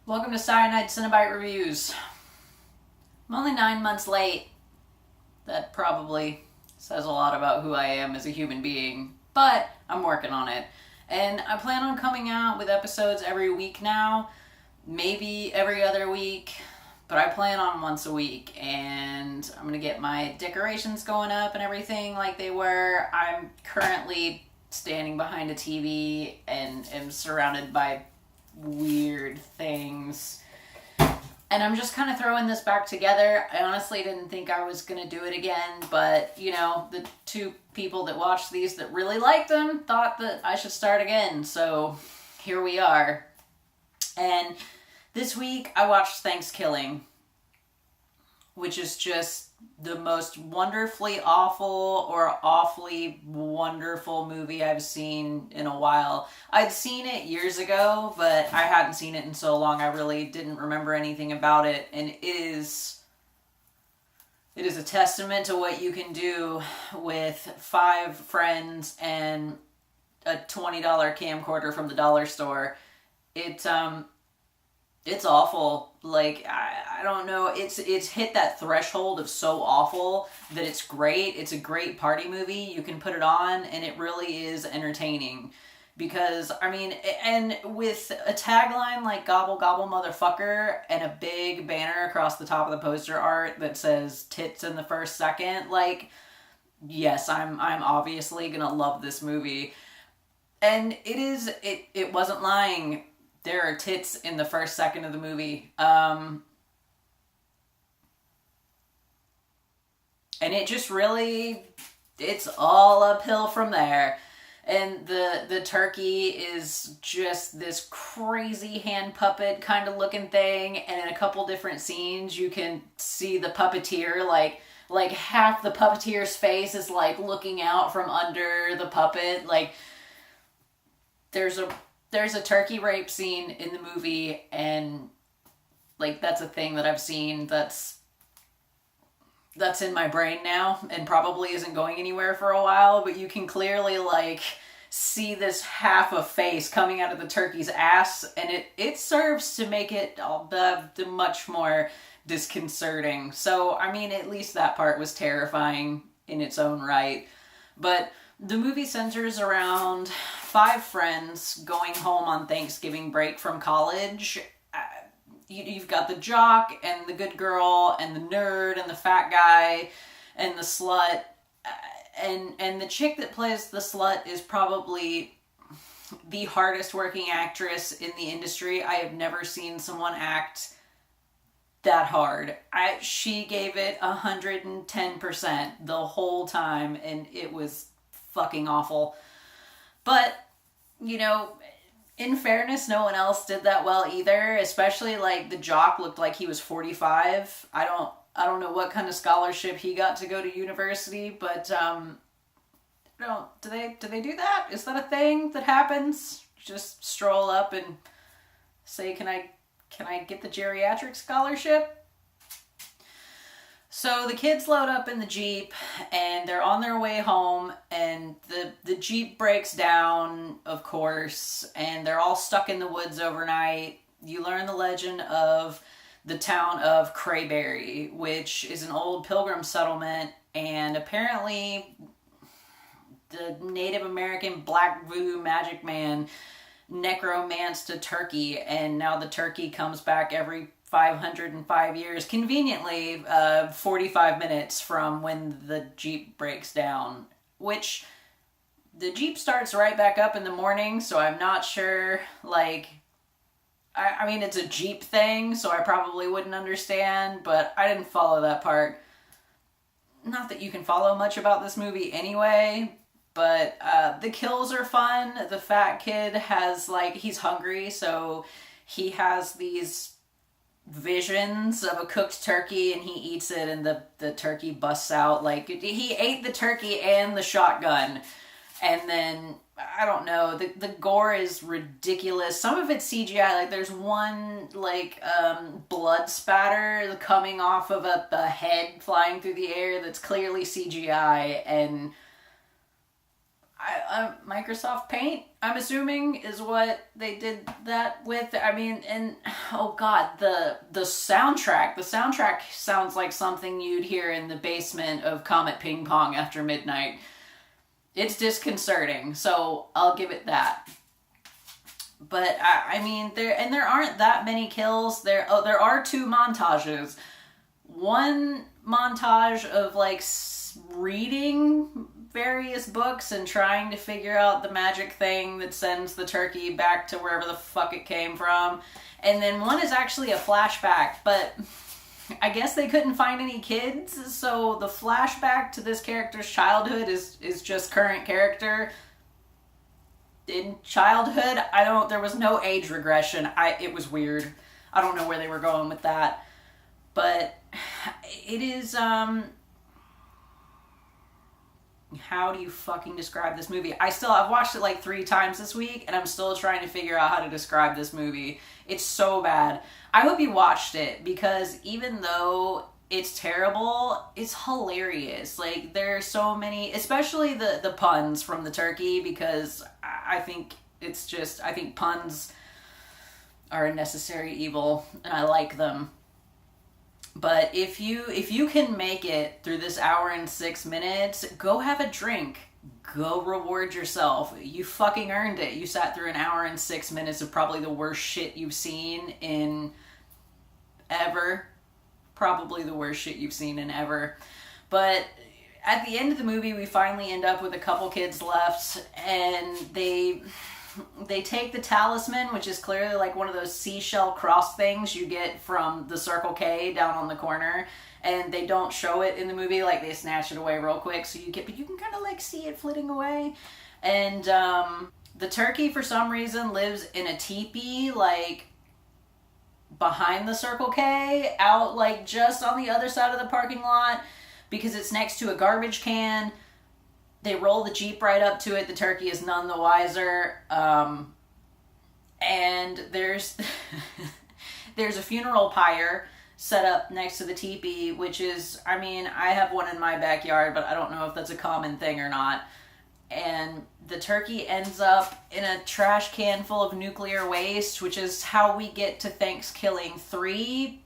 Welcome to Cyanide Cinnabite Reviews. I'm only 9 months late. That probably says a lot about who I am as a human being, but I'm working on it. And I plan on coming out with episodes every week now, maybe every other week, but I plan on once a week. And I'm going to get my decorations going up and everything like they were. I'm currently standing behind a TV and am surrounded by weird things. And I'm just kind of throwing this back together. I honestly didn't think I was going to do it again, but, the two people that watched these that really liked them thought that I should start again. So here we are. And this week I watched Thankskilling, which is just the most wonderfully awful or awfully wonderful movie I've seen in a while. I'd seen it years ago, but I hadn't seen it in so long I really didn't remember anything about it. And it is a testament to what you can do with 5 friends and a $20 camcorder from the dollar store. It's awful. Like, I don't know. It's hit that threshold of so awful that it's great. It's a great party movie. You can put it on and it really is entertaining. Because, and with a tagline like "Gobble Gobble Motherfucker" and a big banner across the top of the poster art that says "Tits in the first second," like, yes, I'm obviously gonna love this movie. And it wasn't lying. There are tits in the first second of the movie. And it just really, it's all uphill from there. And the turkey is just this crazy hand puppet kind of looking thing. And in a couple different scenes, you can see the puppeteer, like half the puppeteer's face is like looking out from under the puppet. Like, there's a turkey rape scene in the movie, and like that's a thing that I've seen that's in my brain now and probably isn't going anywhere for a while, but you can clearly like see this half a face coming out of the turkey's ass, and it serves to make it all the much more disconcerting. So at least that part was terrifying in its own right. But the movie centers around 5 friends going home on Thanksgiving break from college. You've got the jock and the good girl and the nerd and the fat guy and the slut. And the chick that plays the slut is probably the hardest working actress in the industry. I have never seen someone act that hard. She gave it 110% the whole time, and it was fucking awful. But, in fairness, no one else did that well either, especially like the jock looked like he was 45. I don't know what kind of scholarship he got to go to university, but do they do that? Is that a thing that happens? Just stroll up and say, "Can I get the geriatric scholarship?" So the kids load up in the Jeep and they're on their way home, and the Jeep breaks down, of course, and they're all stuck in the woods overnight. You learn the legend of the town of Crayberry, which is an old pilgrim settlement, and apparently the Native American black voodoo magic man necromanced a turkey, and now the turkey comes back every 505 years, conveniently 45 minutes from when the Jeep breaks down, which the Jeep starts right back up in the morning, so I'm not sure, like, it's a Jeep thing, so I probably wouldn't understand, but I didn't follow that part. Not that you can follow much about this movie anyway, but the kills are fun. The fat kid has, he's hungry, so he has these visions of a cooked turkey, and he eats it, and the turkey busts out. Like, he ate the turkey and the shotgun. And then, I don't know, the gore is ridiculous. Some of it's CGI. Like, there's one, blood spatter coming off of a head flying through the air that's clearly CGI, and Microsoft Paint, I'm assuming, is what they did that with. I mean, and oh god, the soundtrack. The soundtrack sounds like something you'd hear in the basement of Comet Ping Pong after midnight. It's disconcerting, so I'll give it that. But I mean, there aren't that many kills. There are 2 montages. One montage of like reading various books and trying to figure out the magic thing that sends the turkey back to wherever the fuck it came from. And then one is actually a flashback, but I guess they couldn't find any kids, so the flashback to this character's childhood is just current character in childhood. There was no age regression. It was weird. I don't know where they were going with that. But it is, how do you fucking describe this movie? I've watched it like 3 times this week, and I'm still trying to figure out how to describe this movie. It's so bad. I hope you watched it, because even though it's terrible, it's hilarious. Like, there are so many, especially the puns from the turkey, because I think puns are a necessary evil, and I like them. But if you can make it through this hour and 6 minutes, go have a drink. Go reward yourself. You fucking earned it. You sat through an hour and 6 minutes of probably the worst shit you've seen in ever. Probably the worst shit you've seen in ever. But at the end of the movie, we finally end up with a couple kids left, and they take the talisman, which is clearly like one of those seashell cross things you get from the Circle K down on the corner, and they don't show it in the movie. Like, they snatch it away real quick, but you can kind of like see it flitting away. And the turkey, for some reason, lives in a teepee, like behind the Circle K, out like just on the other side of the parking lot, because it's next to a garbage can. They roll the Jeep right up to it. The turkey is none the wiser. And there's there's a funeral pyre set up next to the teepee, which is, I mean, I have one in my backyard, but I don't know if that's a common thing or not. And the turkey ends up in a trash can full of nuclear waste, which is how we get to Thankskilling 3,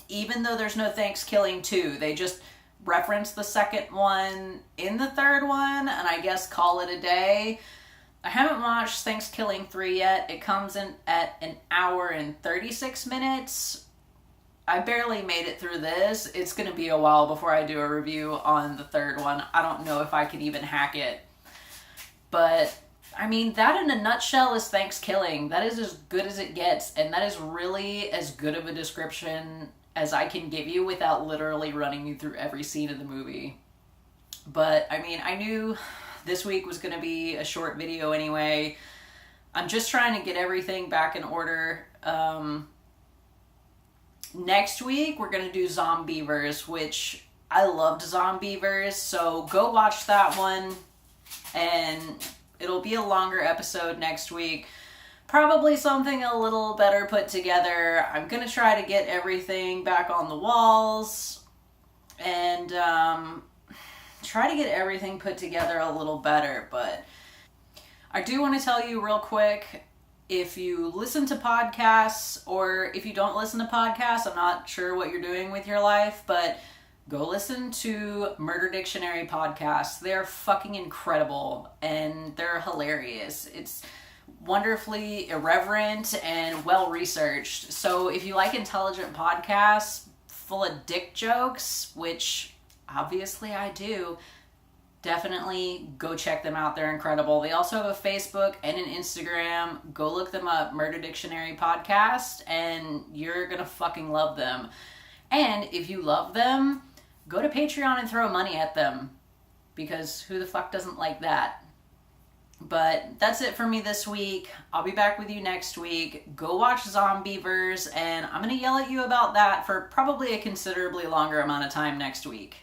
even though there's no Thankskilling 2. They just reference the second one in the third one, and I guess call it a day. I haven't watched Thankskilling 3 yet. It comes in at an hour and 36 minutes. I barely made it through this. It's going to be a while before I do a review on the third one. I don't know if I could even hack it. But, I mean, that in a nutshell is Thankskilling. That is as good as it gets, and that is really as good of a description as I can give you without literally running you through every scene of the movie. But, I mean, I knew this week was going to be a short video anyway. I'm just trying to get everything back in order. Next week, we're going to do Zombievers, which I loved Zombievers, so go watch that one, and it'll be a longer episode next week. Probably something a little better put together. I'm going to try to get everything back on the walls and try to get everything put together a little better. But I do want to tell you real quick, if you listen to podcasts, or if you don't listen to podcasts, I'm not sure what you're doing with your life, but go listen to Murder Dictionary podcasts. They're fucking incredible, and they're hilarious. It's wonderfully irreverent and well-researched. So if you like intelligent podcasts full of dick jokes, which obviously I do, definitely go check them out. They're incredible. They also have a Facebook and an Instagram. Go look them up, Murder Dictionary Podcast, and you're gonna fucking love them. And if you love them, go to Patreon and throw money at them, because who the fuck doesn't like that? But that's it for me this week. I'll be back with you next week. Go watch Zombievers, and I'm going to yell at you about that for probably a considerably longer amount of time next week.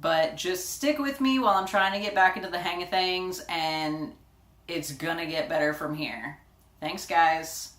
But just stick with me while I'm trying to get back into the hang of things, and it's going to get better from here. Thanks, guys.